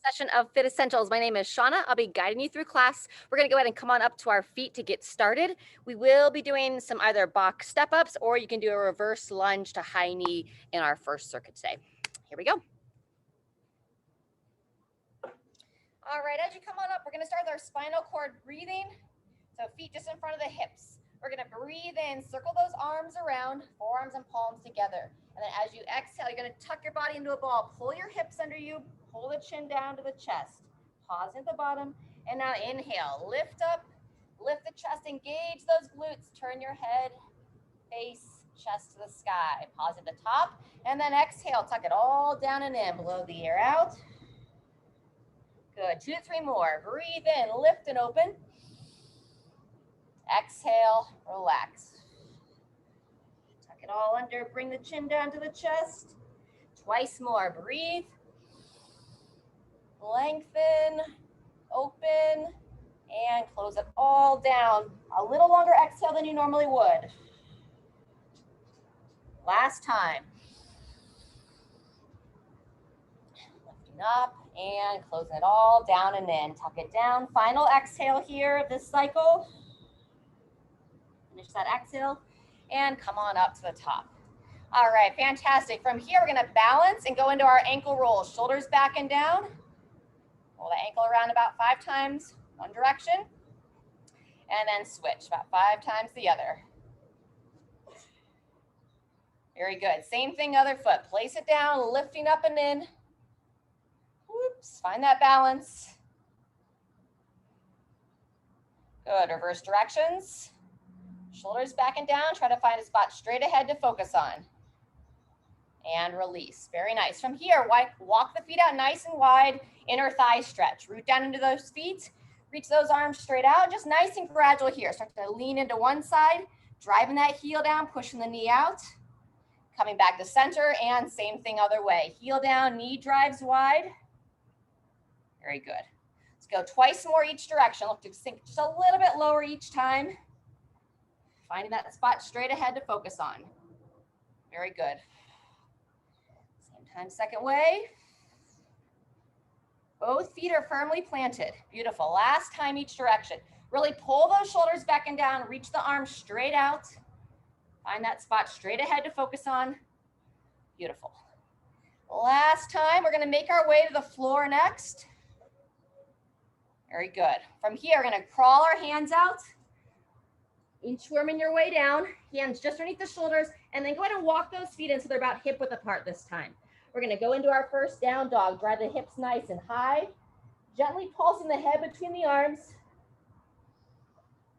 session of Fit Essentials. My name is Shauna. I'll be guiding you through class. We're going to go ahead and come on up to our feet to get started. We will be doing some either box step-ups or you can do a reverse lunge to high knee in our first circuit today. Here we go. All right, as you come on up, we're going to start with our spinal cord breathing. So feet just in front of the hips. We're going to breathe in, circle those arms around, forearms and palms together. And then as you exhale, you're going to tuck your body into a ball. Pull your hips under you. Pull the chin down to the chest. Pause at the bottom. And now inhale. Lift up. Lift the chest. Engage those glutes. Turn your head, face, chest to the sky. Pause at the top. And then exhale. Tuck it all down and in. Blow the air out. Good. 2 to 3 more. Breathe in. Lift and open. Exhale. Relax. Tuck it all under. Bring the chin down to the chest. Twice more. Breathe. Lengthen, open, and close it all down. A little longer exhale than you normally would. Last time. Lifting up and closing it all down and in. Tuck it down. Final exhale here of this cycle. Finish that exhale and come on up to the top. All right, fantastic. From here, we're going to balance and go into our ankle roll. Shoulders back and down. Roll the ankle around about 5 times, one direction, and then switch about 5 times the other. Very good. Same thing, other foot. Place it down, lifting up and in. Whoops, find that balance. Good, reverse directions. Shoulders back and down. Try to find a spot straight ahead to focus on. And release. Very nice. From here, walk the feet out nice and wide. Inner thigh stretch. Root down into those feet. Reach those arms straight out. Just nice and gradual here. Start to lean into one side. Driving that heel down. Pushing the knee out. Coming back to center. And same thing other way. Heel down. Knee drives wide. Very good. Let's go twice more each direction. Look to sink just a little bit lower each time. Finding that spot straight ahead to focus on. Very good. Same time, second way. Both feet are firmly planted. Beautiful. Last time each direction. Really pull those shoulders back and down. Reach the arms straight out. Find that spot straight ahead to focus on. Beautiful. Last time, we're going to make our way to the floor next. Very good. From here, we're going to crawl our hands out. Inchworming your way down. Hands just underneath the shoulders. And then go ahead and walk those feet in so they're about hip width apart this time. We're going to go into our first down dog. Drive the hips nice and high. Gently pulsing the head between the arms.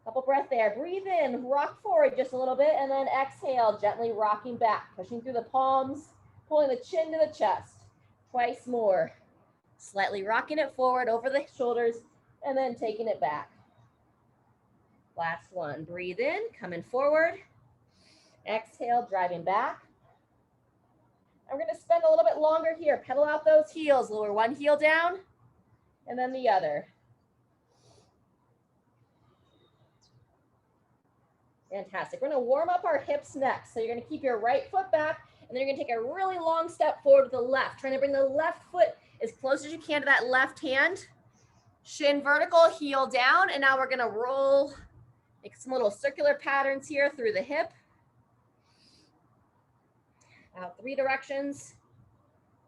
Couple breaths there. Breathe in. Rock forward just a little bit. And then exhale. Gently rocking back. Pushing through the palms. Pulling the chin to the chest. Twice more. Slightly rocking it forward over the shoulders. And then taking it back. Last one. Breathe in. Coming forward. Exhale. Driving back. And we're going to spend a little bit longer here. Pedal out those heels. Lower one heel down and then the other. Fantastic. We're going to warm up our hips next. So you're going to keep your right foot back and then you're going to take a really long step forward with the left. Trying to bring the left foot as close as you can to that left hand. Shin vertical, heel down. And now we're going to roll, make some little circular patterns here through the hip. Out 3 directions,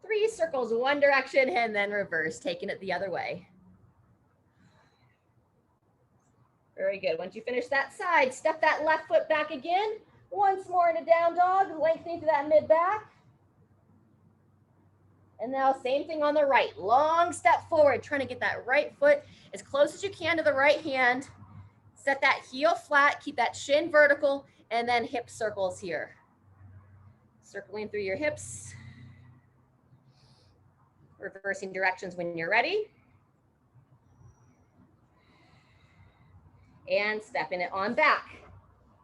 3 circles, 1 direction, and then reverse, taking it the other way. Very good. Once you finish that side, step that left foot back again. Once more into down dog, lengthening to that mid back. And now same thing on the right. Long step forward, trying to get that right foot as close as you can to the right hand. Set that heel flat, keep that shin vertical, and then hip circles here. Circling through your hips. Reversing directions when you're ready. And stepping it on back.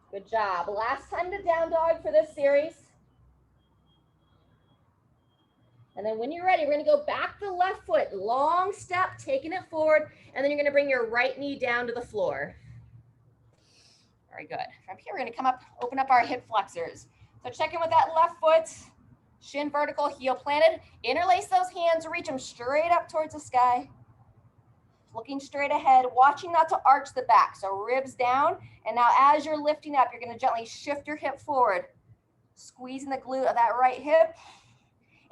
Good job. Last time to down dog for this series. And then when you're ready, we're going to go back the left foot. Long step, taking it forward. And then you're going to bring your right knee down to the floor. Very good. From here, we're going to come up, open up our hip flexors. So check in with that left foot. Shin vertical, heel planted. Interlace those hands, reach them straight up towards the sky. Looking straight ahead, watching not to arch the back. So ribs down. And now as you're lifting up, you're going to gently shift your hip forward. Squeezing the glute of that right hip.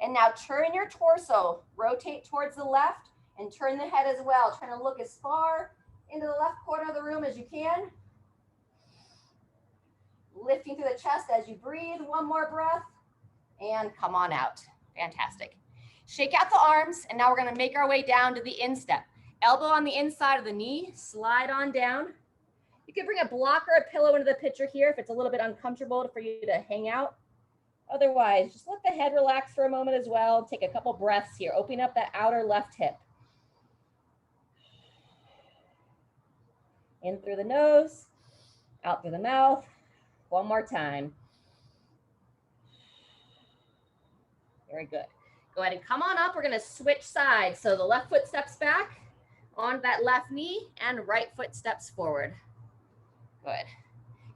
And now turn your torso. Rotate towards the left and turn the head as well. Trying to look as far into the left corner of the room as you can. Lifting through the chest as you breathe. One more breath. And come on out. Fantastic. Shake out the arms. And now we're going to make our way down to the instep. Elbow on the inside of the knee. Slide on down. You can bring a block or a pillow into the picture here if it's a little bit uncomfortable for you to hang out. Otherwise, just let the head relax for a moment as well. Take a couple breaths here. Open up that outer left hip. In through the nose, out through the mouth. One more time. Very good. Go ahead and come on up. We're going to switch sides. So the left foot steps back on that left knee and right foot steps forward. Good.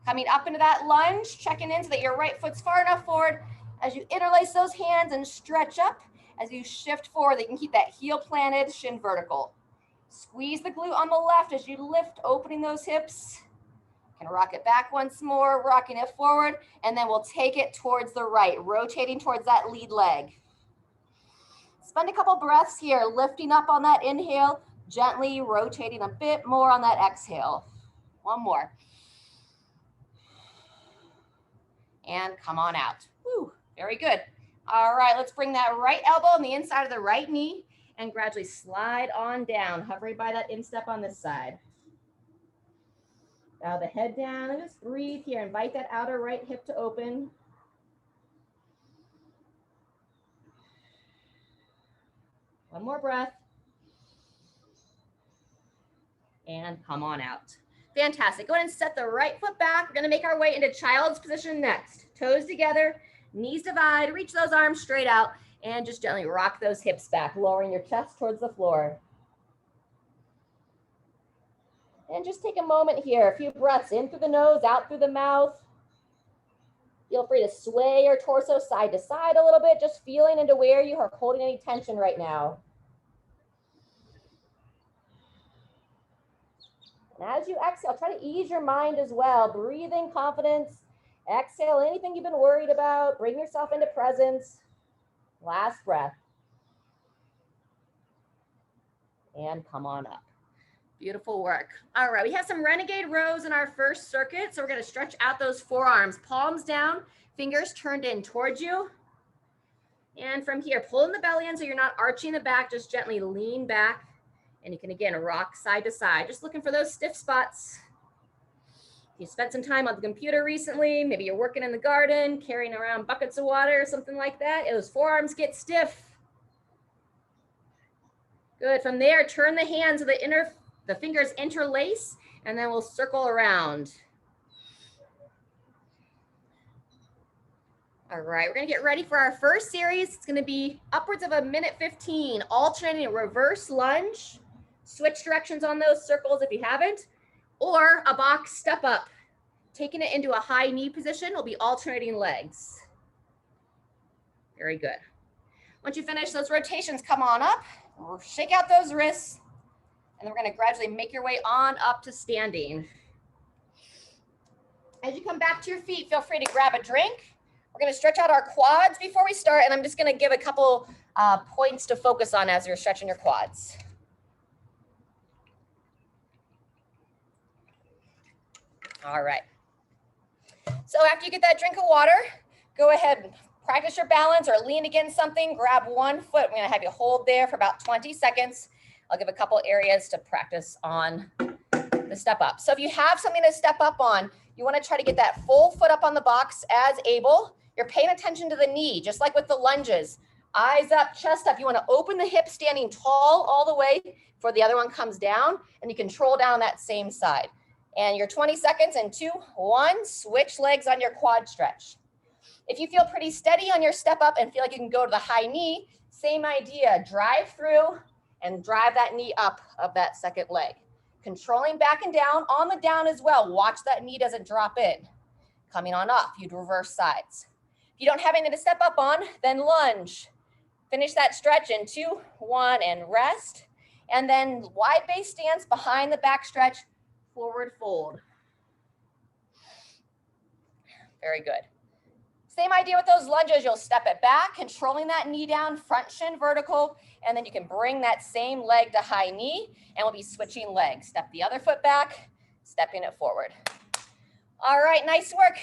Coming up into that lunge, checking in so that your right foot's far enough forward as you interlace those hands and stretch up. As you shift forward, you can keep that heel planted, shin vertical. Squeeze the glute on the left as you lift, opening those hips. You can rock it back once more, rocking it forward, and then we'll take it towards the right, rotating towards that lead leg. Spend a couple breaths here, lifting up on that inhale, gently rotating a bit more on that exhale. One more. And come on out. Woo, very good. All right, let's bring that right elbow on the inside of the right knee and gradually slide on down, hovering by that instep on this side. Bow the head down and just breathe here. Invite that outer right hip to open. One more breath. And come on out. Fantastic. Go ahead and set the right foot back. We're going to make our way into child's position next. Toes together, knees divide, reach those arms straight out, and just gently rock those hips back, lowering your chest towards the floor. And just take a moment here, a few breaths in through the nose, out through the mouth. Feel free to sway your torso side to side a little bit, just feeling into where you are holding any tension right now. And as you exhale, try to ease your mind as well. Breathe in confidence. Exhale anything you've been worried about. Bring yourself into presence. Last breath. And come on up. Beautiful work. All right, we have some Renegade rows in our first circuit. So we're going to stretch out those forearms, palms down, fingers turned in towards you. And from here, pull in the belly in so you're not arching the back, just gently lean back. And you can, again, rock side to side, just looking for those stiff spots. If you spent some time on the computer recently, maybe you're working in the garden, carrying around buckets of water or something like that, those forearms get stiff. Good. From there, turn the hands to the fingers interlace, and then we'll circle around. All right, we're gonna get ready for our first series. It's gonna be upwards of 1:15, alternating a reverse lunge. Switch directions on those circles if you haven't, or a box step up. Taking it into a high knee position, we'll be alternating legs. Very good. Once you finish those rotations, come on up, shake out those wrists, and then we're gonna gradually make your way on up to standing. As you come back to your feet, feel free to grab a drink. We're gonna stretch out our quads before we start, and I'm just gonna give a couple points to focus on as you're stretching your quads. All right. So after you get that drink of water, go ahead and practice your balance or lean against something. Grab one foot. We're going to have you hold there for about 20 seconds. I'll give a couple areas to practice on the step up. So if you have something to step up on, you want to try to get that full foot up on the box as able. You're paying attention to the knee, just like with the lunges. Eyes up, chest up. You want to open the hip standing tall all the way before the other one comes down, and you control down that same side. And your 20 seconds in 2, 1, switch legs on your quad stretch. If you feel pretty steady on your step up and feel like you can go to the high knee, same idea, drive through and drive that knee up of that second leg. Controlling back and down, on the down as well. Watch that knee doesn't drop in. Coming on up, you'd reverse sides. If you don't have anything to step up on, then lunge. Finish that stretch in 2, 1, and rest. And then wide base stance behind the back stretch, forward fold. Very good. Same idea with those lunges. You'll step it back, controlling that knee down, front shin vertical, and then you can bring that same leg to high knee, and we'll be switching legs. Step the other foot back, stepping it forward. All right, nice work.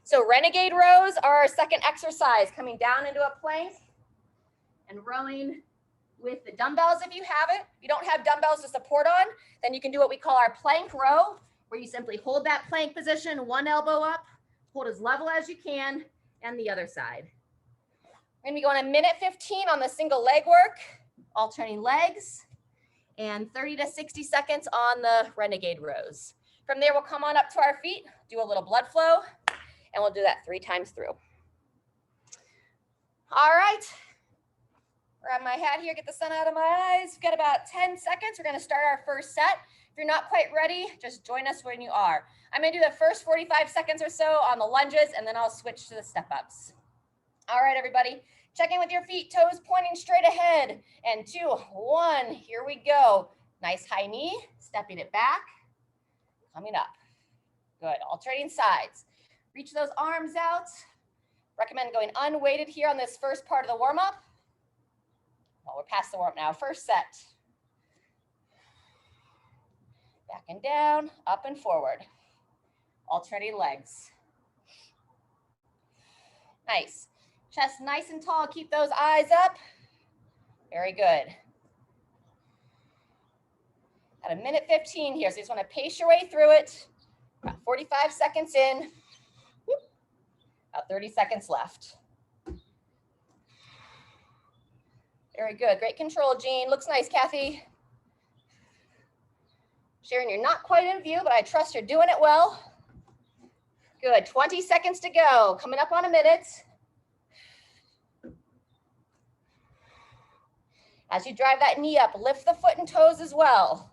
So renegade rows are our second exercise, coming down into a plank and rowing with the dumbbells if you have it. If you don't have dumbbells to support on, then you can do what we call our plank row, where you simply hold that plank position, one elbow up, hold as level as you can, and the other side. We're gonna be going 1:15 on the single leg work, alternating legs, and 30 to 60 seconds on the renegade rows. From there, we'll come on up to our feet, do a little blood flow, and we'll do that 3 times through. All right. Grab my hat here, get the sun out of my eyes. We've got about 10 seconds. We're gonna start our first set. If you're not quite ready, just join us when you are. I'm gonna do the first 45 seconds or so on the lunges, and then I'll switch to the step ups. All right, everybody, check in with your feet, toes pointing straight ahead. And 2, 1, here we go. Nice high knee, stepping it back, coming up. Good, alternating sides. Reach those arms out. Recommend going unweighted here on this first part of the warm-up. Well, we're past the warm-up now, first set. Back and down, up and forward. Alternating legs. Nice. Chest nice and tall, keep those eyes up. Very good. Got 1:15 here, so you just wanna pace your way through it. About 45 seconds in. About 30 seconds left. Very good, great control, Jean. Looks nice, Kathy. Sharon, you're not quite in view, but I trust you're doing it well. Good, 20 seconds to go, coming up on a minute. As you drive that knee up, lift the foot and toes as well.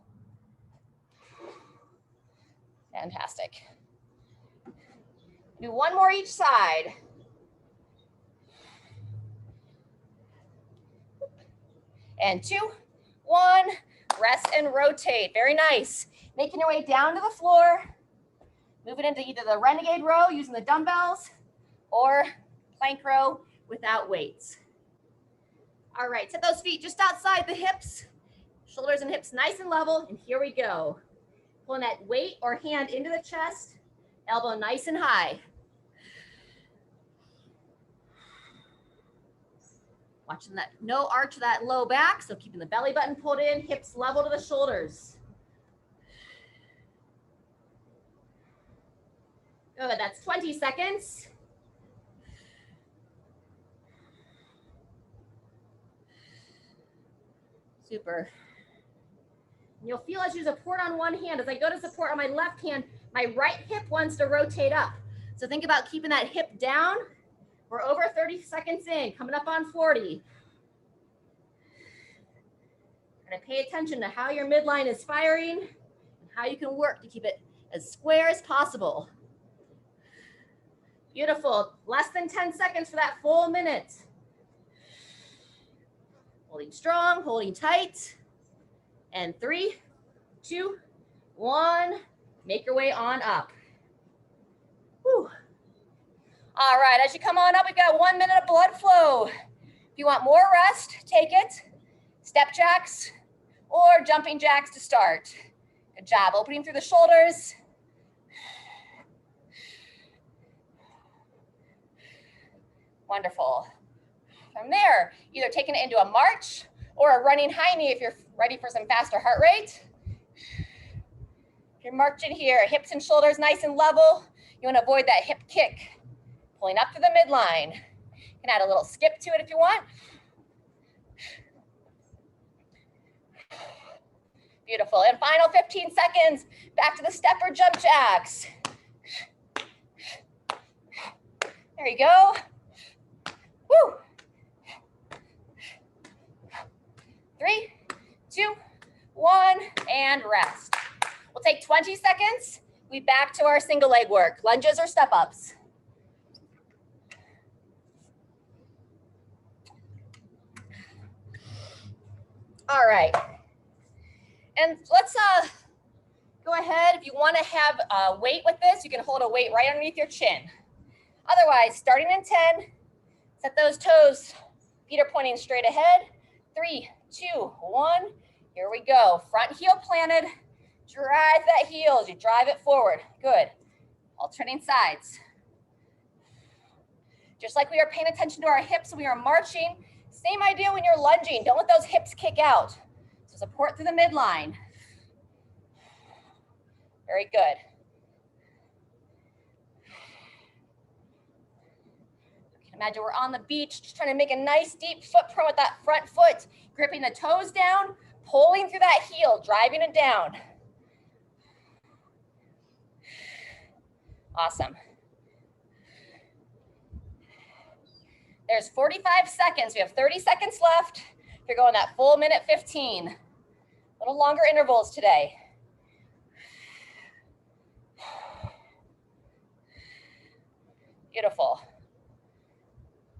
Fantastic. Do 1 more each side. And 2, 1, rest and rotate. Very nice. Making your way down to the floor. Moving into either the renegade row using the dumbbells or plank row without weights. All right, set those feet just outside the hips. Shoulders and hips nice and level. And here we go. Pulling that weight or hand into the chest. Elbow nice and high. Watching that no arch of that low back, so keeping the belly button pulled in, hips level to the shoulders. Good, that's 20 seconds. Super. And you'll feel as you support on one hand, as I go to support on my left hand, my right hip wants to rotate up. So think about keeping that hip down. We're over 30 seconds in, coming up on 40. And pay attention to how your midline is firing and how you can work to keep it as square as possible. Beautiful. Less than 10 seconds for that full minute. Holding strong, holding tight. And 3, 2, 1. Make your way on up. Whew. All right, as you come on up, we've got 1 minute of blood flow. If you want more rest, take it. Step jacks or jumping jacks to start. Good job, opening through the shoulders. Wonderful. From there, either taking it into a march or a running high knee if you're ready for some faster heart rate. If you're marching here, hips and shoulders nice and level. You want to avoid that hip kick. Pulling up to the midline. You can add a little skip to it if you want. Beautiful. And final 15 seconds. Back to the step or jump jacks. There you go. Woo. 3, 2, 1, and rest. We'll take 20 seconds. We'll be back to our single leg work. Lunges or step ups. All right. And let's go ahead. If you want to have weight with this, you can hold a weight right underneath your chin. Otherwise, starting in 10, set those toes. Feet are pointing straight ahead. 3, 2, 1. Here we go. Front heel planted. Drive that heel as you drive it forward. Good. Alternating sides. Just like we are paying attention to our hips when we are marching, same idea when you're lunging. Don't let those hips kick out. So support through the midline. Very good. Imagine we're on the beach, just trying to make a nice deep footprint with that front foot, gripping the toes down, pulling through that heel, driving it down. Awesome. There's 45 seconds. We have 30 seconds left. You're going that full minute 15. A little longer intervals today. Beautiful.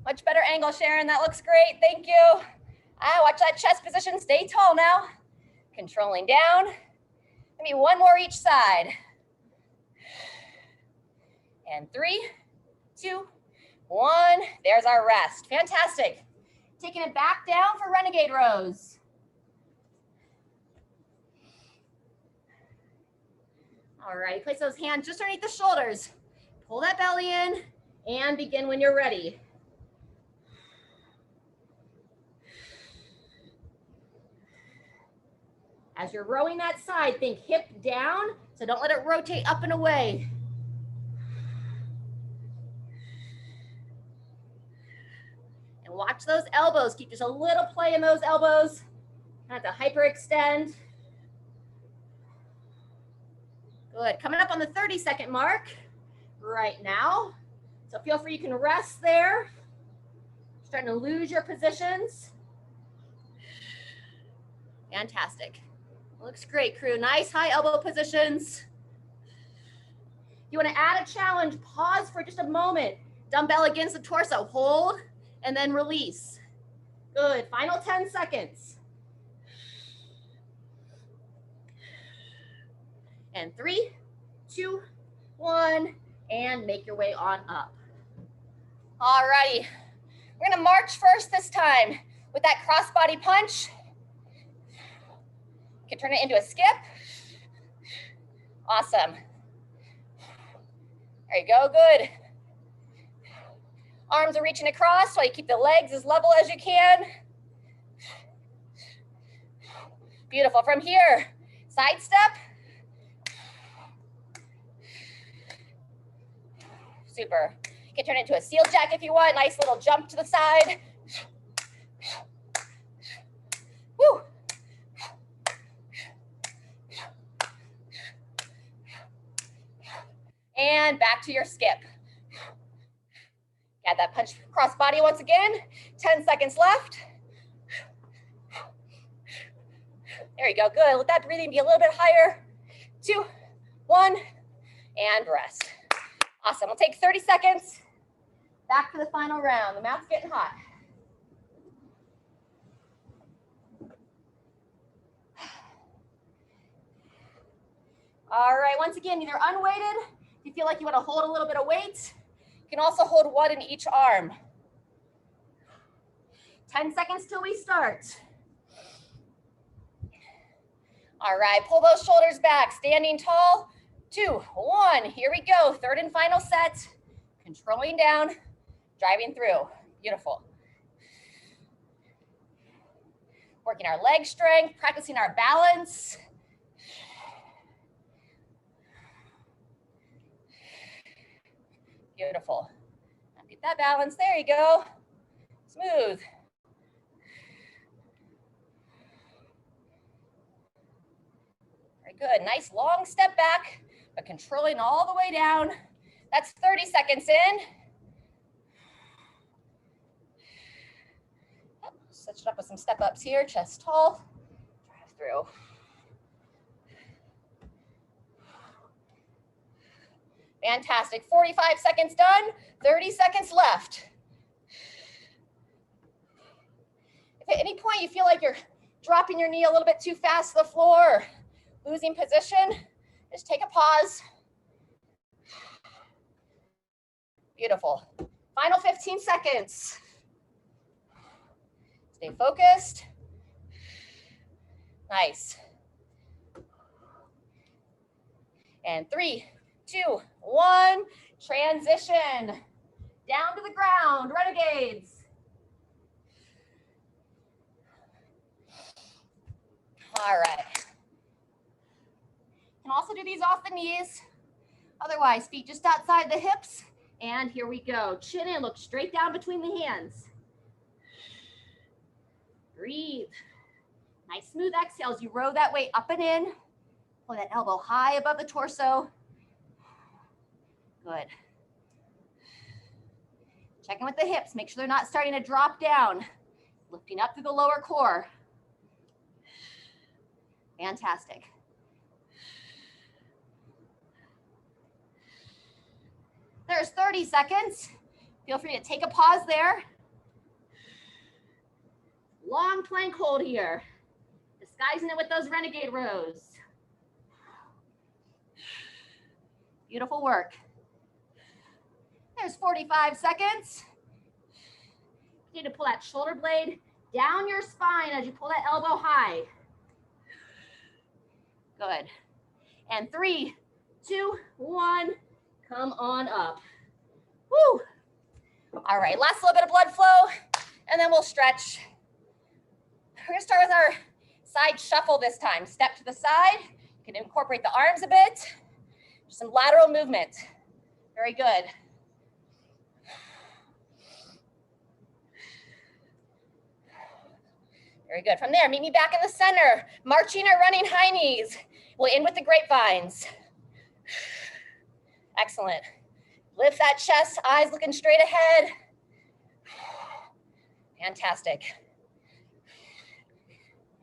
Much better angle, Sharon. That looks great. Thank you. Watch that chest position. Stay tall now. Controlling down. Maybe one more each side. And 3, 2, 1. There's our rest. Fantastic. Taking it back down for Renegade rows. All right. Place those hands just underneath the shoulders. Pull that belly in and begin when you're ready. As you're rowing that side, think hip down, so don't let it rotate up and away. And watch those elbows. Keep just a little play in those elbows. Not to hyperextend. Good. Coming up on the 30-second mark right now. So feel free, you can rest there. Starting to lose your positions. Fantastic. Looks great, crew. Nice high elbow positions. If you want to add a challenge, pause for just a moment. Dumbbell against the torso. Hold and then release. Good. Final 10 seconds. And 3, 2, 1, and make your way on up. All righty. We're going to march first this time with that crossbody punch. You can turn it into a skip. Awesome. There you go, good. Arms are reaching across while you keep the legs as level as you can. Beautiful. From here, side step. Super. You can turn it into a seal jack if you want. Nice little jump to the side. Woo. And back to your skip. Add that punch cross body once again. 10 seconds left. There you go, good. Let that breathing be a little bit higher. 2, 1, and rest. Awesome, we'll take 30 seconds. Back for the final round. The mat's getting hot. All right, once again, either unweighted, if you feel like you want to hold a little bit of weight, you can also hold one in each arm. 10 seconds till we start. All right, pull those shoulders back, standing tall. 2, 1, here we go. Third and final set. Controlling down, driving through. Beautiful. Working our leg strength, practicing our balance. Beautiful. Get that balance. There you go. Smooth. Very good. Nice long step back, but controlling all the way down. That's 30 seconds in. Switch it up with some step ups here. Chest tall. Drive through. Fantastic. 45 seconds done. 30 seconds left. If at any point you feel like you're dropping your knee a little bit too fast to the floor, losing position, just take a pause. Beautiful. Final 15 seconds. Stay focused. Nice. And 3, 2, 1, transition. Down to the ground, Renegades. All right. Can also do these off the knees. Otherwise, feet just outside the hips. And here we go. Chin in, look straight down between the hands. Breathe. Nice smooth exhales. You row that weight up and in. Pull that elbow high above the torso. Good. Check in with the hips. Make sure they're not starting to drop down. Lifting up through the lower core. Fantastic. There's 30 seconds. Feel free to take a pause there. Long plank hold here. Disguising it with those Renegade rows. Beautiful work. There's 45 seconds. You need to pull that shoulder blade down your spine as you pull that elbow high. Good. And 3, 2, 1, come on up. Woo. All right, last little bit of blood flow, and then we'll stretch. We're gonna start with our side shuffle this time. Step to the side. You can incorporate the arms a bit. Some lateral movement. Very good. Very good. From there, meet me back in the center. Marching or running high knees. We'll end with the grapevines. Excellent. Lift that chest, eyes looking straight ahead. Fantastic.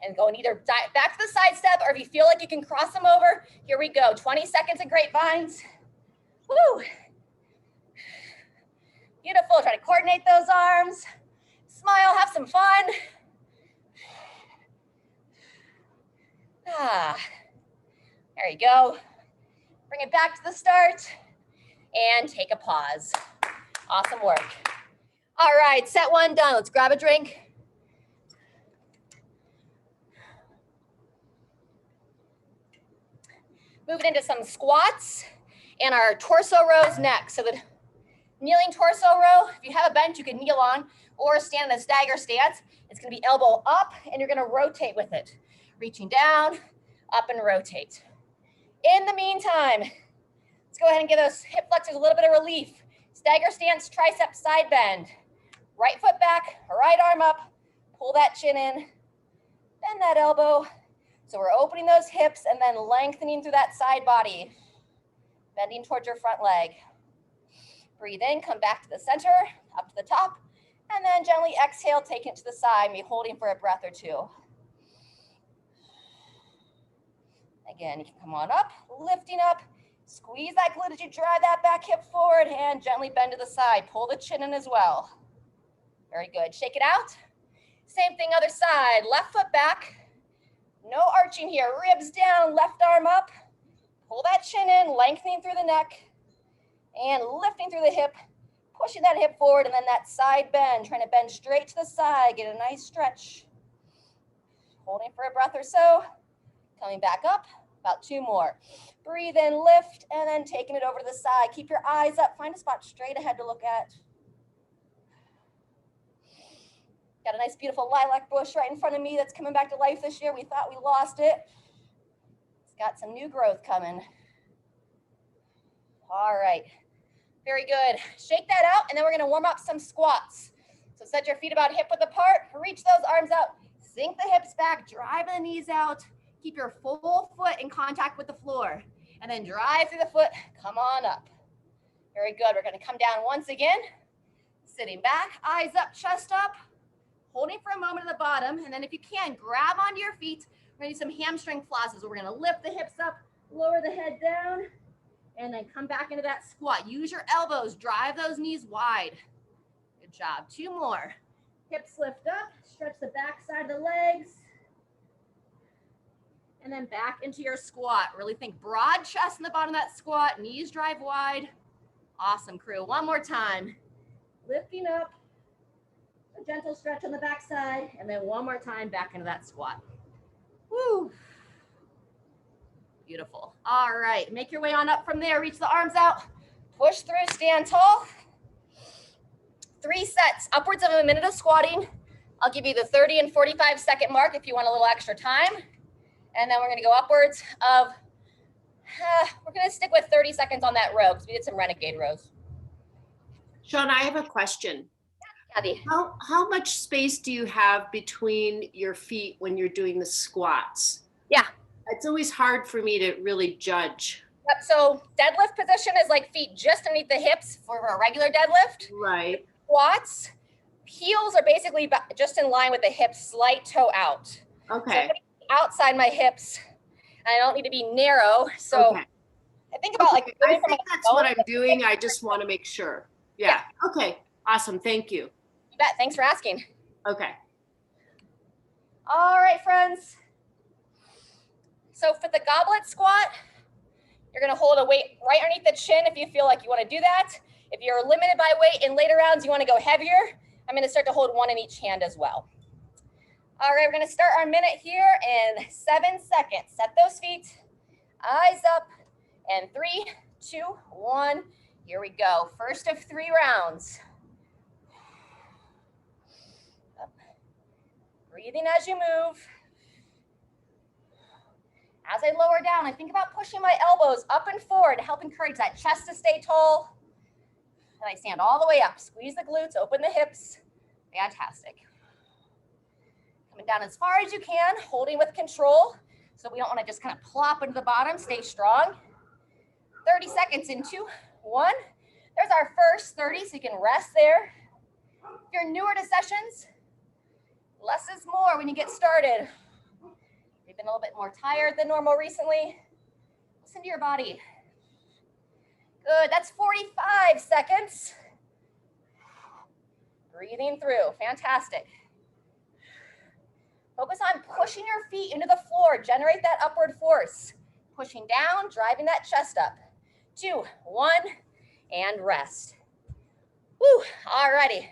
And going either back to the side step, or if you feel like you can cross them over, here we go. 20 seconds of grapevines. Woo. Beautiful. Try to coordinate those arms. Smile, have some fun. There you go. Bring it back to the start and take a pause. Awesome work. All right, set one done. Let's grab a drink. Moving into some squats and our torso rows next. So the kneeling torso row, if you have a bench, you can kneel on or stand in a stagger stance. It's gonna be elbow up and you're gonna rotate with it. Reaching down, up and rotate. In the meantime, let's go ahead and give those hip flexors a little bit of relief. Stagger stance, tricep side bend. Right foot back, right arm up, pull that chin in, bend that elbow. So we're opening those hips and then lengthening through that side body, bending towards your front leg. Breathe in, come back to the center, up to the top, and then gently exhale, take it to the side, maybe holding for a breath or two. Again, you can come on up, lifting up, squeeze that glute as you drive that back hip forward and gently bend to the side. Pull the chin in as well. Very good. Shake it out. Same thing, other side. Left foot back. No arching here. Ribs down, left arm up. Pull that chin in, lengthening through the neck and lifting through the hip, pushing that hip forward and then that side bend, trying to bend straight to the side, get a nice stretch. Holding for a breath or so. Coming back up, about 2 more. Breathe in, lift, and then taking it over to the side. Keep your eyes up, find a spot straight ahead to look at. Got a nice beautiful lilac bush right in front of me that's coming back to life this year. We thought we lost it. It's got some new growth coming. All right, very good. Shake that out, and then we're gonna warm up some squats. So set your feet about hip width apart, reach those arms out, sink the hips back, drive the knees out. Keep your full foot in contact with the floor and then drive through the foot, come on up. Very good, we're gonna come down once again, sitting back, eyes up, chest up, holding for a moment at the bottom, and then if you can, grab onto your feet. We're gonna do some hamstring flosses. We're gonna lift the hips up, lower the head down, and then come back into that squat. Use your elbows, drive those knees wide. Good job, 2 more. Hips lift up, stretch the back side of the legs. And then back into your squat. Really think broad chest in the bottom of that squat, knees drive wide. Awesome, crew. One more time. Lifting up, a gentle stretch on the back side, and then one more time back into that squat. Woo. Beautiful. All right, make your way on up from there. Reach the arms out. Push through, stand tall. 3 sets, upwards of a minute of squatting. I'll give you the 30 and 45-second mark if you want a little extra time. And then we're gonna go upwards of, we're gonna stick with 30 seconds on that row because we did some Renegade rows. Sean, I have a question. Kathy. How much space do you have between your feet when you're doing the squats? Yeah. It's always hard for me to really judge. Yep, so deadlift position is like feet just underneath the hips for a regular deadlift. Right. Squats, heels are basically just in line with the hips, slight toe out. Okay. So outside my hips, and I don't need to be narrow. So okay. I think about like. I think that's what I'm doing. I just want to make sure. Yeah. Okay. Awesome. Thank you. You bet. Thanks for asking. Okay. All right, friends. So for the goblet squat, you're going to hold a weight right underneath the chin if you feel like you want to do that. If you're limited by weight in later rounds, you want to go heavier, I'm going to start to hold one in each hand as well. All right, we're going to start our minute here in 7 seconds. Set those feet, eyes up, and 3, 2, 1. Here we go. First of 3 rounds. Up. Breathing as you move. As I lower down, I think about pushing my elbows up and forward to help encourage that chest to stay tall. And I stand all the way up. Squeeze the glutes, open the hips. Fantastic. Coming down as far as you can, holding with control. So we don't want to just kind of plop into the bottom. Stay strong. 30 seconds in 2, 1. There's our first 30, so you can rest there. If you're newer to sessions, less is more when you get started. You've been a little bit more tired than normal recently. Listen to your body. Good, that's 45 seconds. Breathing through, fantastic. Focus on pushing your feet into the floor. Generate that upward force. Pushing down, driving that chest up. 2, 1, and rest. Woo, alrighty.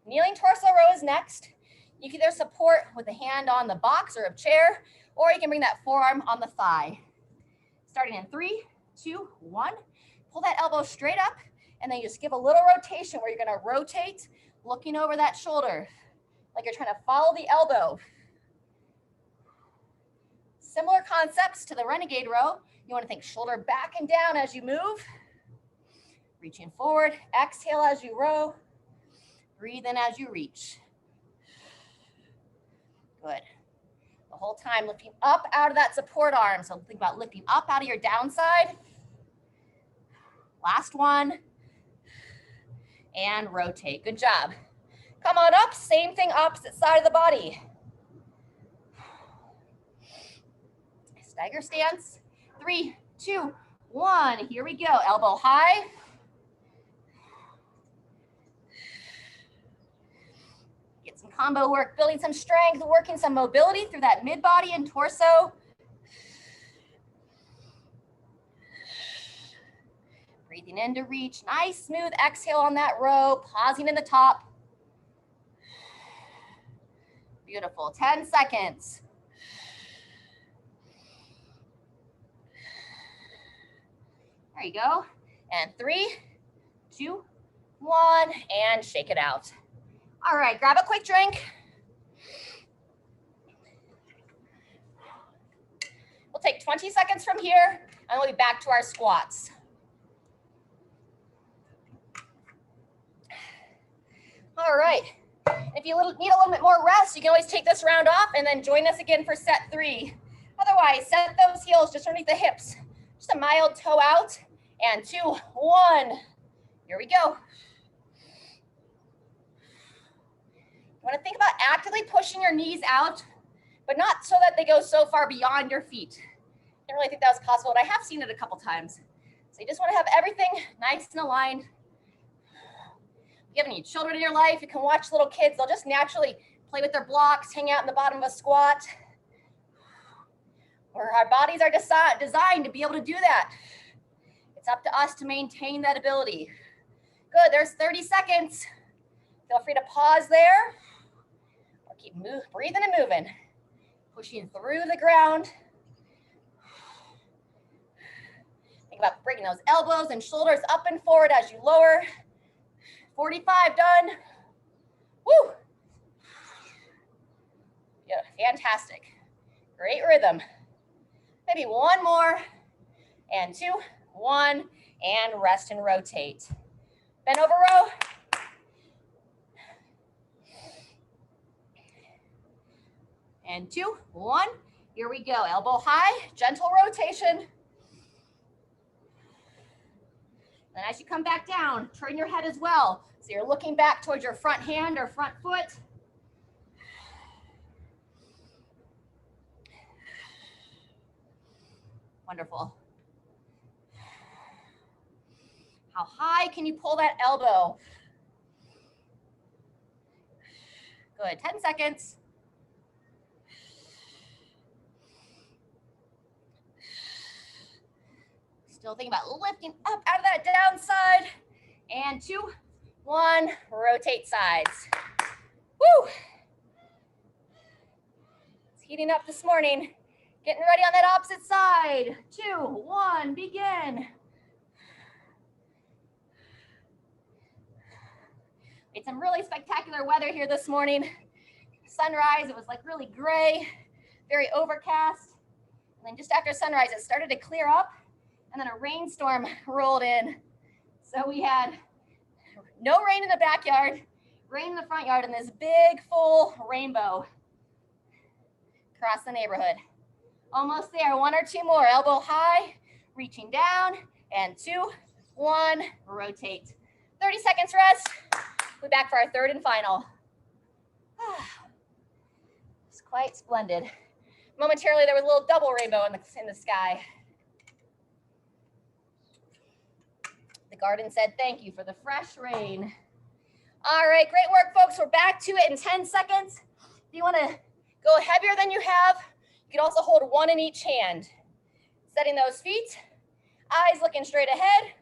Kneeling torso row is next. You can either support with a hand on the box or a chair, or you can bring that forearm on the thigh. Starting in 3, 2, 1. Pull that elbow straight up, and then you just give a little rotation where you're gonna rotate, looking over that shoulder, like you're trying to follow the elbow. Similar concepts to the Renegade row. You wanna think shoulder back and down as you move. Reaching forward, exhale as you row. Breathe in as you reach. Good. The whole time lifting up out of that support arm. So think about lifting up out of your downside. Last one. And rotate. Good job. Come on up. Same thing, opposite side of the body. Stagger stance. 3, 2, 1. Here we go. Elbow high. Get some combo work, building some strength, working some mobility through that mid-body and torso. Breathing in to reach. Nice, smooth exhale on that row. Pausing in the top. Beautiful. 10 seconds. There you go. And 3, 2, 1, and shake it out. All right, grab a quick drink. We'll take 20 seconds from here, and we'll be back to our squats. All right. If you need a little bit more rest, you can always take this round off and then join us again for set 3. Otherwise, set those heels just underneath the hips. Just a mild toe out. And 2, 1. Here we go. You want to think about actively pushing your knees out, but not so that they go so far beyond your feet. I didn't really think that was possible, but I have seen it a couple times. So you just want to have everything nice and aligned. If you have any children in your life, you can watch little kids. They'll just naturally play with their blocks, hang out in the bottom of a squat. Where our bodies are designed to be able to do that. It's up to us to maintain that ability. Good, there's 30 seconds. Feel free to pause there or keep breathing and moving. Pushing through the ground. Think about bringing those elbows and shoulders up and forward as you lower. 45, done. Woo! Yeah, fantastic. Great rhythm. Maybe one more, and 2, 1, and rest and rotate. Bend over row. And 2, 1. Here we go. Elbow high, gentle rotation. And as you come back down, turn your head as well. So you're looking back towards your front hand or front foot. Wonderful. How high can you pull that elbow? Good, 10 seconds. Still thinking about lifting up out of that downside. And 2, 1, rotate sides. Woo! It's heating up this morning. Getting ready on that opposite side. 2, 1, begin. We had some really spectacular weather here this morning. Sunrise, it was like really gray, very overcast. And then just after sunrise, it started to clear up, and then a rainstorm rolled in. So we had no rain in the backyard, rain in the front yard, and this big full rainbow across the neighborhood. Almost there, 1 or 2 more. Elbow high, reaching down, and 2, 1, rotate. 30 seconds rest. We'll be back for our third and final. It's quite splendid. Momentarily, there was a little double rainbow in the sky. The garden said thank you for the fresh rain. All right, great work, folks. We're back to it in 10 seconds. If you want to go heavier than you have, you can also hold 1 in each hand. Setting those feet, eyes looking straight ahead,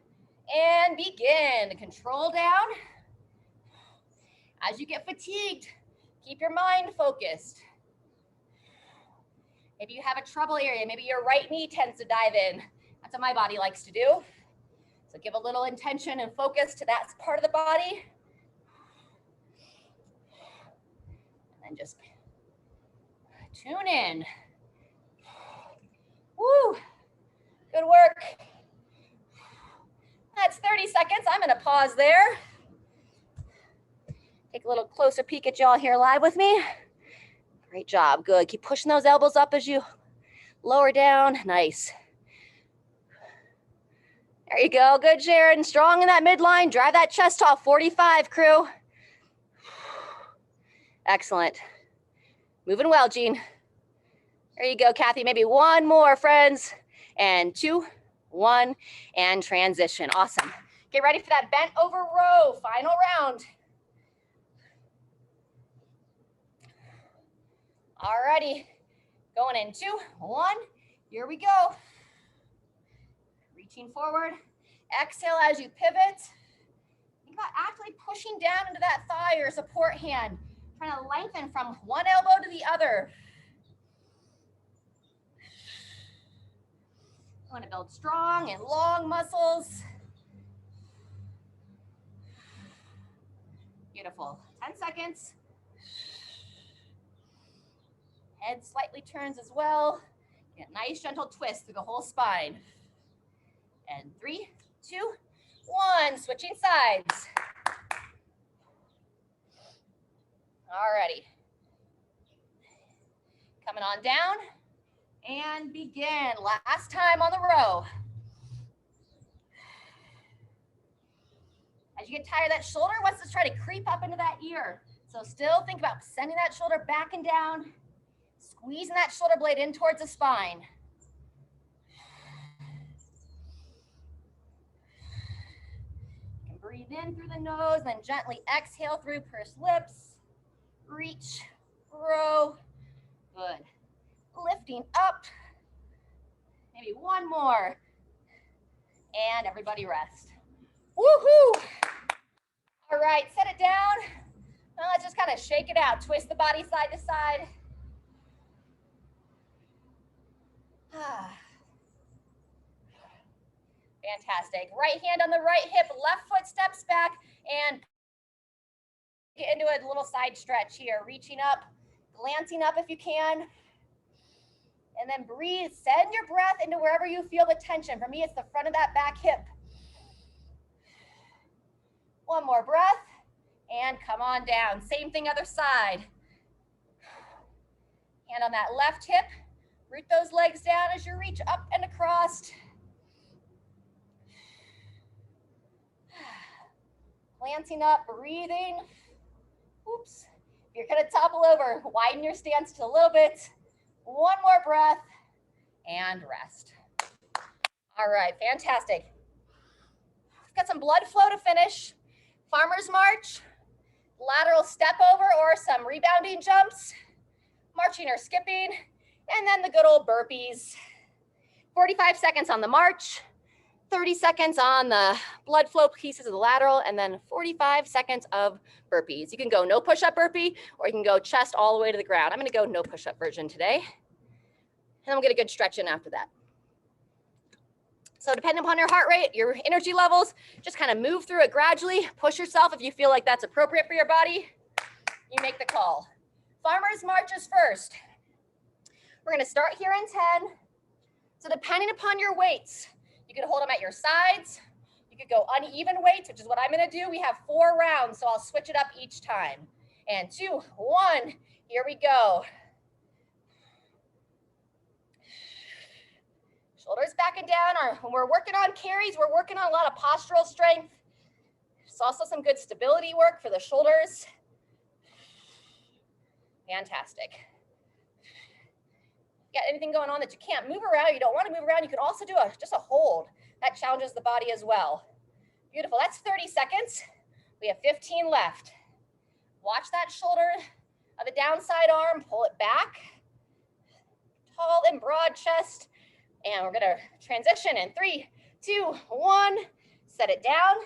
and begin. Control down. As you get fatigued, keep your mind focused. Maybe you have a trouble area. Maybe your right knee tends to dive in. That's what my body likes to do. So give a little intention and focus to that part of the body. And then just tune in. Woo, good work. That's 30 seconds. I'm gonna pause there. Take a little closer peek at y'all here live with me. Great job, good. Keep pushing those elbows up as you lower down, nice. There you go, good Sharon, strong in that midline. Drive that chest off, 45 crew. Excellent. Moving well, Jean. There you go, Kathy, maybe 1 more, friends. And 2, 1, and transition, awesome. Get ready for that bent over row, final round. Alrighty, going in 2, 1, here we go. Reaching forward, exhale as you pivot. Think about actually pushing down into that thigh or support hand, trying to lengthen from one elbow to the other. You want to build strong and long muscles. Beautiful, 10 seconds. Head slightly turns as well. Get a nice gentle twist through the whole spine. And 3, 2, 1, switching sides. Alrighty. Coming on down and begin. Last time on the row. As you get tired, that shoulder wants to try to creep up into that ear. So still think about sending that shoulder back and down, squeezing that shoulder blade in towards the spine. You can breathe in through the nose, then gently exhale through pursed lips. Reach, row, good. Lifting up, Maybe one more. And everybody rest. Woohoo! All right, set it down. Now let's just kind of shake it out. Twist the body side to side. Fantastic. Right hand on the right hip, left foot steps back, and get into a little side stretch here. Reaching up, glancing up if you can. And then breathe. Send your breath into wherever you feel the tension. For me, it's the front of that back hip. One more breath. And come on down. Same thing, other side. Hand on that left hip. Root those legs down as you reach up and across. Glancing up, breathing. Oops. If you're going to topple over, widen your stance just a little bit. One more breath and rest. All right, fantastic. We've got some blood flow to finish. Farmer's march, lateral step over or some rebounding jumps, marching or skipping, and then the good old burpees. 45 seconds on the march, 30 seconds on the blood flow pieces of the lateral, and then 45 seconds of burpees. You can go no push-up burpee, or you can go chest all the way to the ground. I'm gonna go no push-up version today, and then we'll get a good stretch in after that. So depending upon your heart rate, your energy levels, just kind of move through it gradually. Push yourself if you feel like that's appropriate for your body. You make the call. Farmer's march is first. We're gonna start here in 10. So depending upon your weights, you can hold them at your sides. You could go uneven weights, which is what I'm gonna do. We have 4 rounds, so I'll switch it up each time. And 2, 1, here we go. Shoulders back and down. When we're working on carries, we're working on a lot of postural strength. There's also some good stability work for the shoulders. Fantastic. Got anything going on that you can't move around, you don't want to move around, you can also do just a hold. That challenges the body as well. Beautiful, that's 30 seconds. We have 15 left. Watch that shoulder of the downside arm, pull it back. Tall and broad chest. And we're gonna transition in 3, 2, 1, set it down.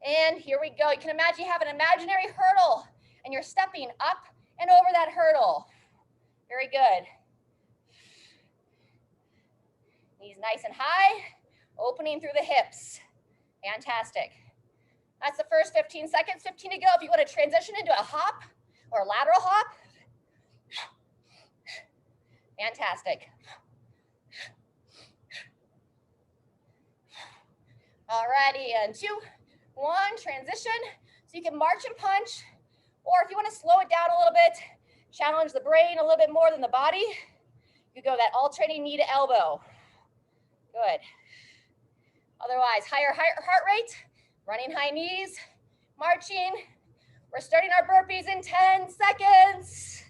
And here we go. You can imagine you have an imaginary hurdle and you're stepping up and over that hurdle. Very good. Knees nice and high, opening through the hips. Fantastic. That's the first 15 seconds, 15 to go. If you want to transition into a hop or a lateral hop. Fantastic. Alrighty, and 2, 1, transition. So you can march and punch, or if you want to slow it down a little bit, challenge the brain a little bit more than the body, you go that alternating knee to elbow. Good. Otherwise, higher heart rate, running high knees, marching. We're starting our burpees in 10 seconds.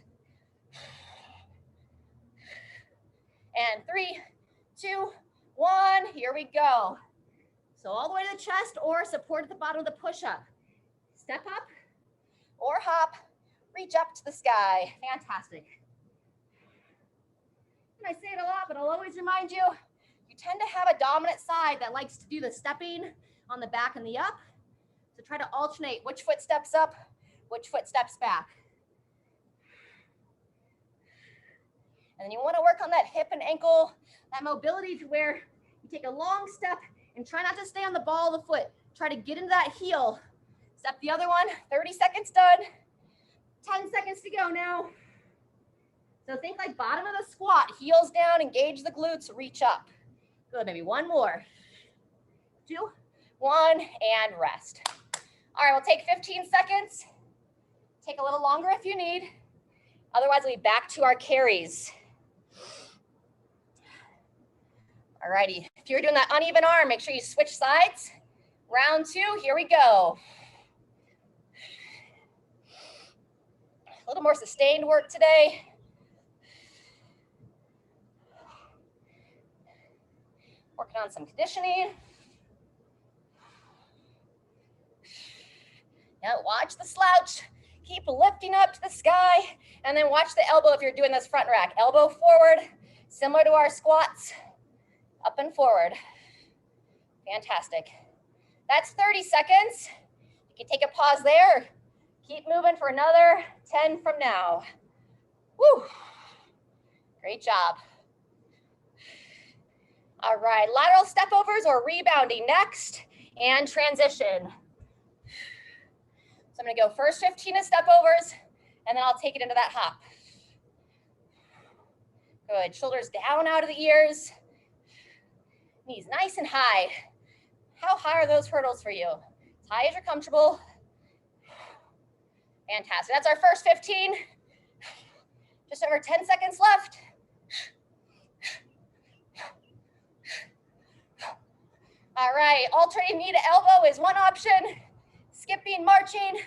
And 3, 2, 1, here we go. So all the way to the chest or support at the bottom of the push-up. Step up or hop, reach up to the sky. Fantastic. And I say it a lot, but I'll always remind you, you tend to have a dominant side that likes to do the stepping on the back and the up. So try to alternate which foot steps up, which foot steps back. And then you want to work on that hip and ankle, that mobility to where you take a long step and try not to stay on the ball of the foot. Try to get into that heel. Step the other one, 30 seconds done. 10 seconds to go now. So think like bottom of the squat, heels down, engage the glutes, reach up. Good, maybe one more. 2, 1, and rest. All right, we'll take 15 seconds. Take a little longer if you need. Otherwise, we'll be back to our carries. All righty, if you're doing that uneven arm, make sure you switch sides. Round 2, here we go. A little more sustained work today. Working on some conditioning. Now watch the slouch. Keep lifting up to the sky. And then watch the elbow if you're doing this front rack. Elbow forward, similar to our squats. Up and forward. Fantastic. That's 30 seconds. You can take a pause there. Keep moving for another 10 from now. Woo. Great job. All right, lateral step overs or rebounding next, and transition. So I'm gonna go first 15 of step overs, and then I'll take it into that hop. Good, shoulders down out of the ears. Knees nice and high. How high are those hurdles for you? As high as you're comfortable. Fantastic, that's our first 15. Just over 10 seconds left. All right, alternating knee to elbow is one option. Skipping, marching,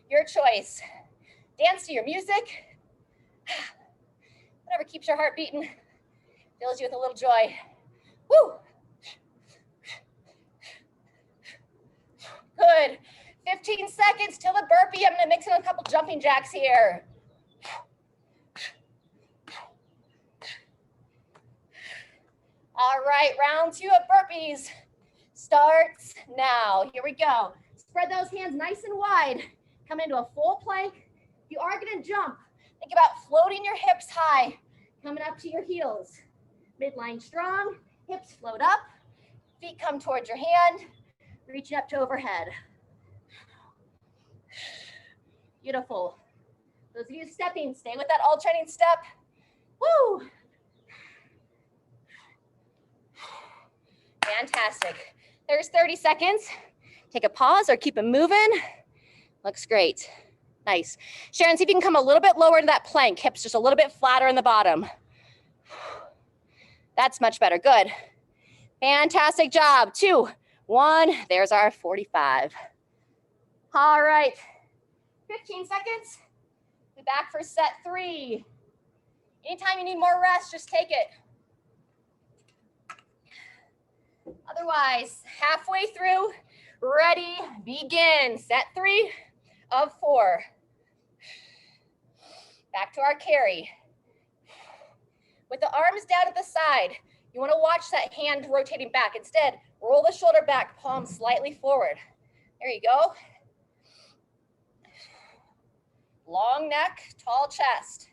your choice. Dance to your music. Whatever keeps your heart beating, fills you with a little joy. Woo! Good. 15 seconds till the burpee. I'm gonna mix in a couple jumping jacks here. All right, round 2 of burpees starts now. Here we go. Spread those hands nice and wide. Come into a full plank. If you are gonna jump, think about floating your hips high, coming up to your heels. Midline strong, hips float up, feet come towards your hand, reaching up to overhead. Beautiful. Those of you stepping, stay with that alternating step. Woo! Fantastic. There's 30 seconds. Take a pause or keep it moving. Looks great. Nice. Sharon, see if you can come a little bit lower to that plank. Hips just a little bit flatter in the bottom. That's much better. Good. Fantastic job. 2, 1. There's our 45. All right. 15 seconds. Be back for set 3. Anytime you need more rest, just take it. Otherwise, halfway through, ready, begin. Set 3 of 4. Back to our carry. With the arms down at the side, you want to watch that hand rotating back. Instead, roll the shoulder back, palm slightly forward. There you go. Long neck, tall chest.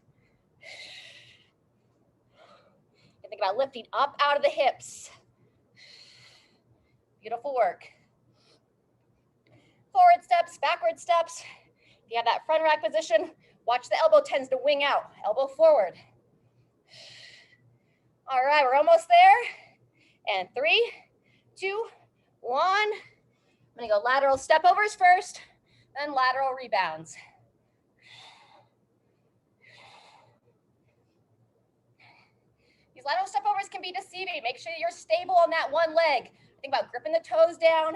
And think about lifting up out of the hips. Beautiful work. Forward steps, backward steps. If you have that front rack position, watch the elbow tends to wing out. Elbow forward. All right, we're almost there. And 3, 2, 1. I'm gonna go lateral step overs first, then lateral rebounds. These lateral step overs can be deceiving. Make sure you're stable on that one leg. Think about gripping the toes down,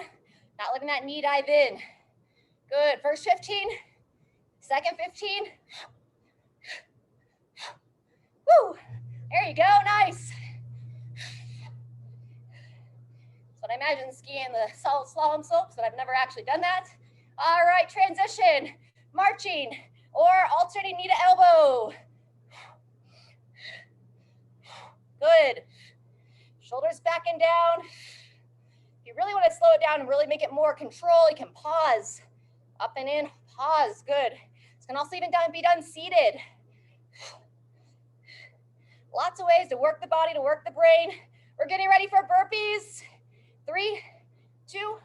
not letting that knee dive in. Good, first 15, second 15. Woo, there you go, nice. That's what I imagine skiing the solid slalom slopes, but I've never actually done that. All right, transition, marching, or alternating knee to elbow. Good, shoulders back and down. If you really want to slow it down and really make it more control, you can pause. Up and in, pause, good. This can also even be done seated. Lots of ways to work the body, to work the brain. We're getting ready for burpees. 3, 2,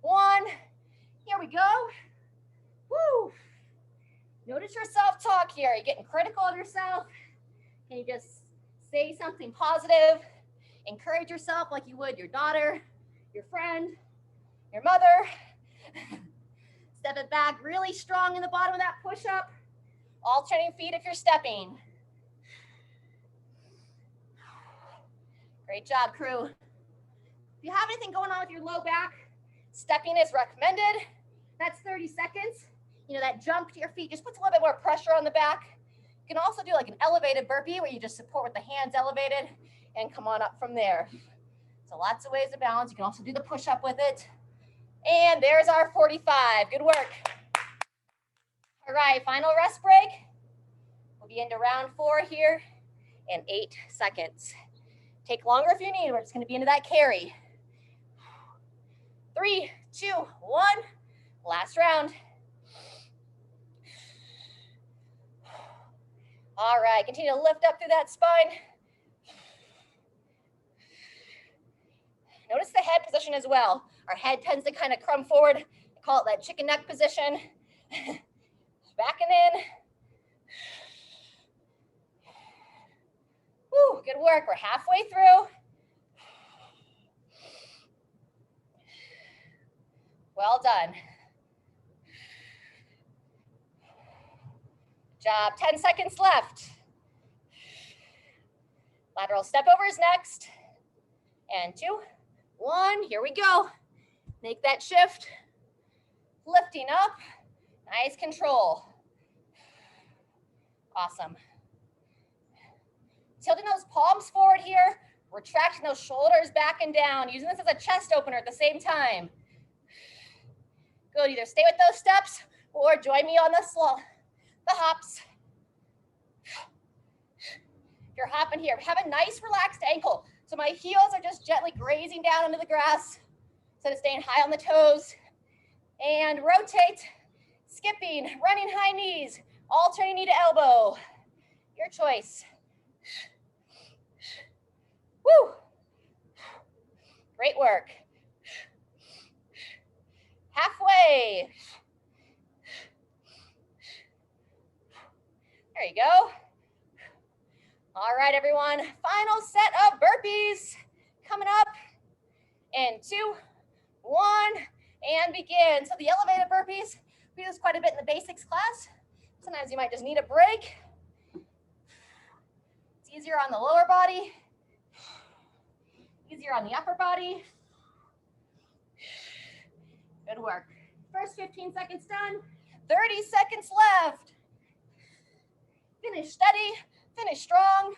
1. Here we go. Woo. Notice your self-talk here. Are you getting critical of yourself? Can you just say something positive? Encourage yourself like you would your daughter, your friend, your mother. Step it back really strong in the bottom of that push-up. Alternating feet if you're stepping. Great job, crew. If you have anything going on with your low back, stepping is recommended. That's 30 seconds. You know, that jump to your feet just puts a little bit more pressure on the back. You can also do like an elevated burpee where you just support with the hands elevated and come on up from there. So lots of ways to balance. You can also do the push-up with it. And there's our 45. Good work. All right, final rest break. We'll be into round 4 here in 8 seconds. Take longer if you need. We're just going to be into that carry. 3, 2, 1. Last round. All right, continue to lift up through that spine. Notice the head position as well. Our head tends to kind of crumb forward. I call it that chicken neck position. Backing in. Woo, good work. We're halfway through. Well done. Good job. 10 seconds left. Lateral step over is next. And 2, 1. Here we go. Make that shift. Lifting up. Nice control. Awesome. Tilting those palms forward here. Retracting those shoulders back and down. Using this as a chest opener at the same time. Good. Either stay with those steps or join me on the hops. If you're hopping here, have a nice relaxed ankle. So my heels are just gently grazing down into the grass instead of staying high on the toes. And rotate, skipping, running high knees, alternating knee to elbow. Your choice. Woo! Great work. Halfway. There you go. All right, everyone. Final set of burpees coming up in 2, 1, and begin. So the elevated burpees, we do this quite a bit in the basics class. Sometimes you might just need a break. It's easier on the lower body, easier on the upper body. Good work. First 15 seconds done, 30 seconds left. Finish steady, finish strong.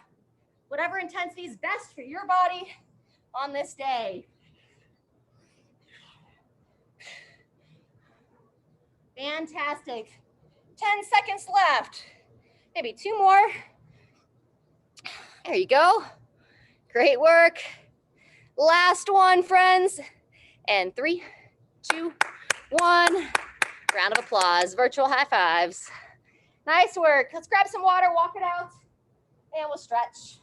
Whatever intensity is best for your body on this day. Fantastic. 10 seconds left. Maybe 2 more. There you go. Great work. Last one, friends. And 3, 2, 1. Round of applause. Virtual high fives. Nice work. Let's grab some water, walk it out, and we'll stretch.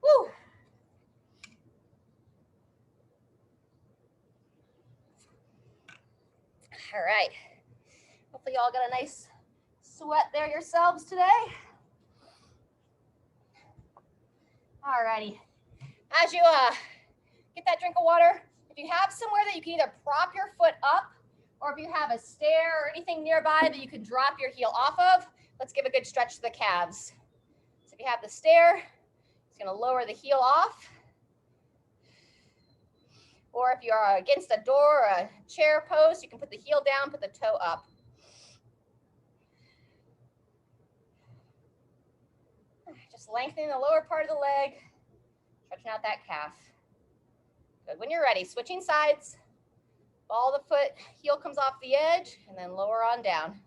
Woo. All right. Hopefully you all got a nice sweat there yourselves today. All righty. As you get that drink of water, if you have somewhere that you can either prop your foot up, or if you have a stair or anything nearby that you can drop your heel off of, let's give a good stretch to the calves. So if you have the stair, it's going to lower the heel off. Or if you're against a door or a chair post, you can put the heel down, put the toe up. Just lengthening the lower part of the leg, stretching out that calf. Good. When you're ready, switching sides. Ball the foot, heel comes off the edge, and then lower on down.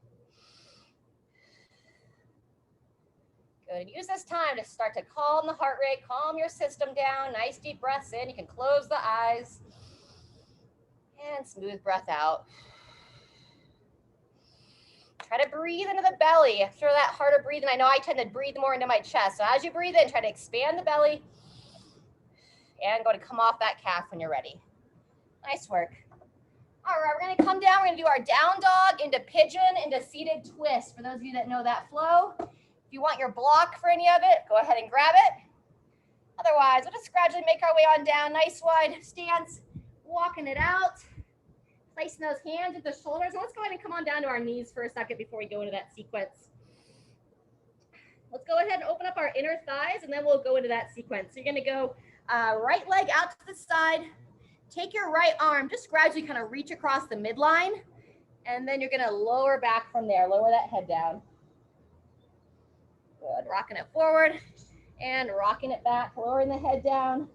Good. Use this time to start to calm the heart rate, calm your system down. Nice deep breaths in. You can close the eyes. And smooth breath out. Try to breathe into the belly. After that harder breathing, I know I tend to breathe more into my chest. So as you breathe in, try to expand the belly. And go to come off that calf when you're ready. Nice work. All right, we're going to come down. We're going to do our down dog into pigeon into seated twist. For those of you that know that flow, if you want your block for any of it, go ahead and grab it. Otherwise, we'll just gradually make our way on down. Nice wide stance, walking it out. Placing those hands at the shoulders. And let's go ahead and come on down to our knees for a second before we go into that sequence. Let's go ahead and open up our inner thighs, and then we'll go into that sequence. So you're going to go right leg out to the side. Take your right arm, just gradually kind of reach across the midline, and then you're going to lower back from there. Lower that head down. Good. Rocking it forward and rocking it back, lowering the head down.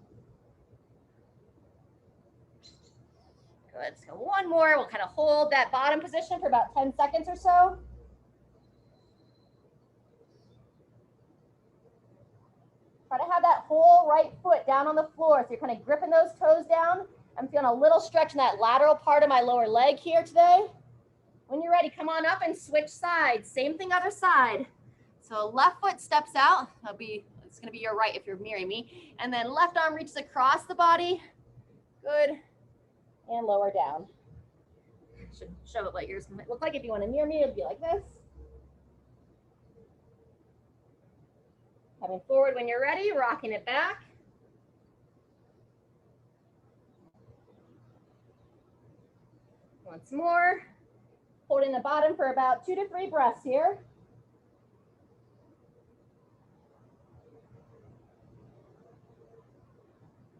Good. So one more. We'll kind of hold that bottom position for about 10 seconds or so. Try to have that whole right foot down on the floor. So you're kind of gripping those toes down. I'm feeling a little stretch in that lateral part of my lower leg here today. When you're ready, come on up and switch sides. Same thing, other side. So left foot steps out. It's gonna be your right if you're mirroring me. And then left arm reaches across the body. Good. And lower down. Should show it what yours might look like. If you want to mirror me, it'd be like this. Coming forward when you're ready, rocking it back. Once more. Holding the bottom for about 2 to 3 breaths here.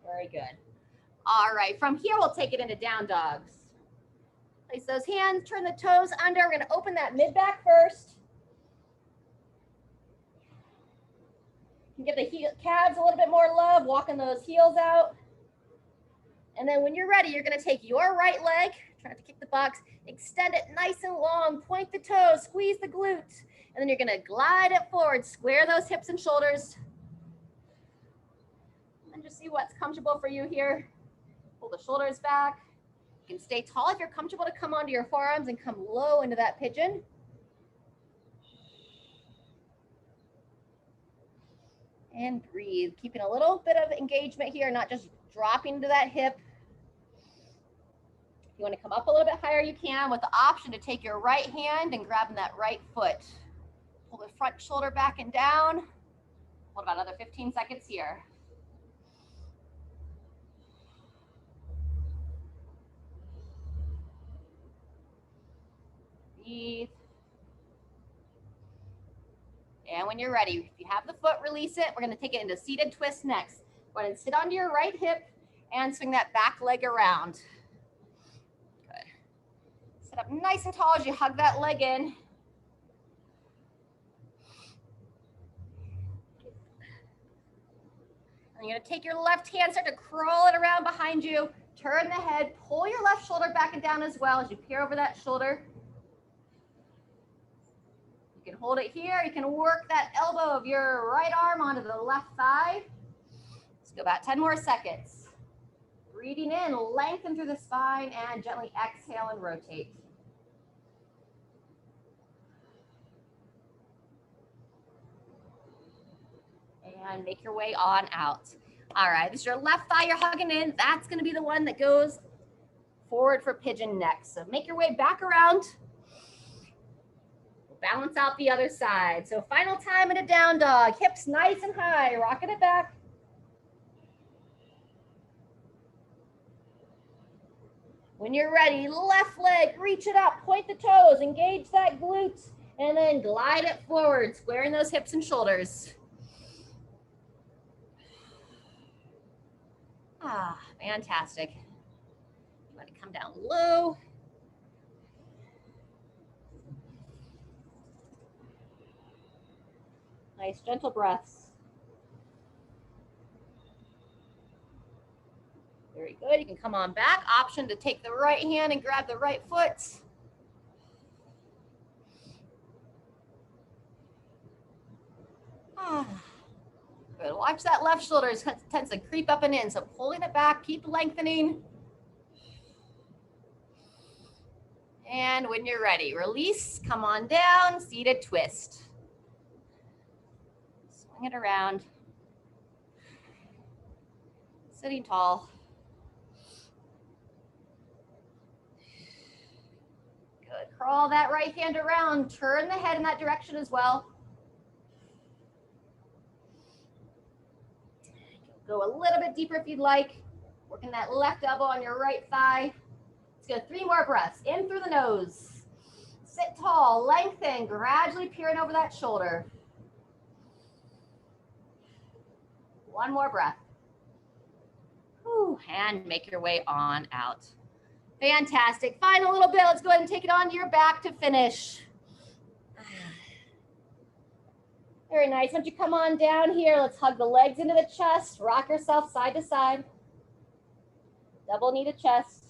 Very good. All right, from here, we'll take it into down dogs. Place those hands, turn the toes under. We're gonna open that mid back first. You can give the calves a little bit more love, walking those heels out. And then when you're ready, you're gonna take your right leg, try not to kick the box, extend it nice and long, point the toes, squeeze the glutes, and then you're gonna glide it forward, square those hips and shoulders. And just see what's comfortable for you here. Pull the shoulders back. You can stay tall if you're comfortable to come onto your forearms and come low into that pigeon. And breathe, keeping a little bit of engagement here, not just dropping into that hip. If you want to come up a little bit higher, you can, with the option to take your right hand and grabbing that right foot. Pull the front shoulder back and down. Hold about another 15 seconds here. Breathe. And when you're ready, if you have the foot, release it. We're going to take it into seated twist next. Go ahead and sit onto your right hip and swing that back leg around. Good. Sit up nice and tall as you hug that leg in. And you're going to take your left hand, start to crawl it around behind you. Turn the head, pull your left shoulder back and down as well as you peer over that shoulder. You can hold it here. You can work that elbow of your right arm onto the left thigh. Let's go about 10 more seconds. Breathing in, lengthen through the spine, and gently exhale and rotate. And make your way on out. All right, this is your left thigh you're hugging in. That's going to be the one that goes forward for pigeon next. So make your way back around. Balance out the other side. So final time in a down dog. Hips nice and high, rocking it back. When you're ready, left leg, reach it up, point the toes, engage that glutes, and then glide it forward, squaring those hips and shoulders. Ah, fantastic. You want to come down low. Nice, gentle breaths. Very good. You can come on back. Option to take the right hand and grab the right foot. Good. Watch that left shoulder. It tends to creep up and in. So pulling it back, keep lengthening. And when you're ready, release, come on down, seated twist. Swing it around. Sitting tall. Good. Crawl that right hand around. Turn the head in that direction as well. Go a little bit deeper if you'd like. Working that left elbow on your right thigh. Let's go 3 more breaths. In through the nose. Sit tall, lengthen, gradually peering over that shoulder. 1 more breath. Whew, and make your way on out. Fantastic. Final little bit. Let's go ahead and take it onto your back to finish. Very nice. Once you come on down here, let's hug the legs into the chest. Rock yourself side to side. Double knee to chest.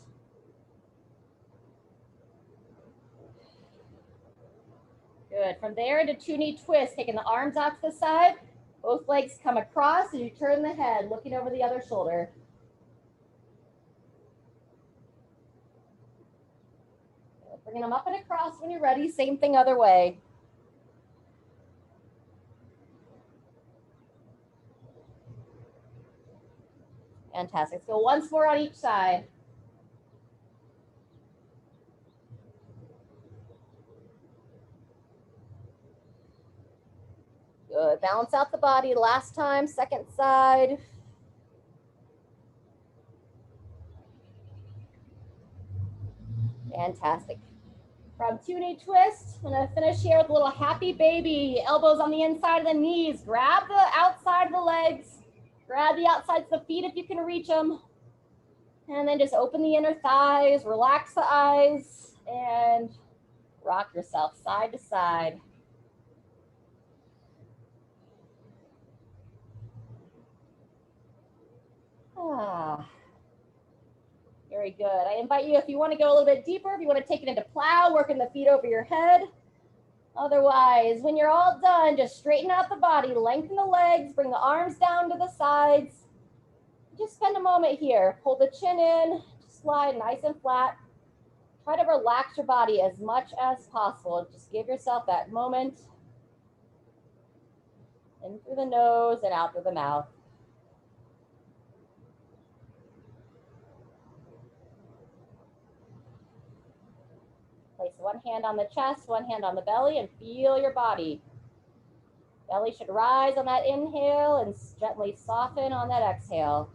Good. From there into 2-knee twist, taking the arms out to the side. Both legs come across as you turn the head, looking over the other shoulder. Bringing them up and across when you're ready. Same thing other way. Fantastic. Let's go once more on each side. Good. Balance out the body. Last time, second side. Fantastic. From 2-knee twist, I'm going to finish here with a little happy baby. Elbows on the inside of the knees. Grab the outside of the legs. Grab the outsides of the feet if you can reach them. And then just open the inner thighs, relax the eyes, and rock yourself side to side. Very good. I invite you, if you want to go a little bit deeper, if you want to take it into plow, working the feet over your head. Otherwise, when you're all done, just straighten out the body, lengthen the legs, bring the arms down to the sides. Just spend a moment here. Pull the chin in, slide nice and flat. Try to relax your body as much as possible. Just give yourself that moment. In through the nose and out through the mouth. Place one hand on the chest, one hand on the belly, and feel your body. Belly should rise on that inhale and gently soften on that exhale.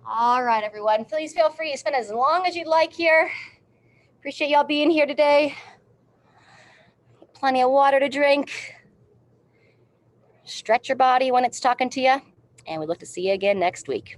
All right, everyone. Please feel free to spend as long as you'd like here. Appreciate y'all being here today. Plenty of water to drink. Stretch your body when it's talking to you. And we look to see you again next week.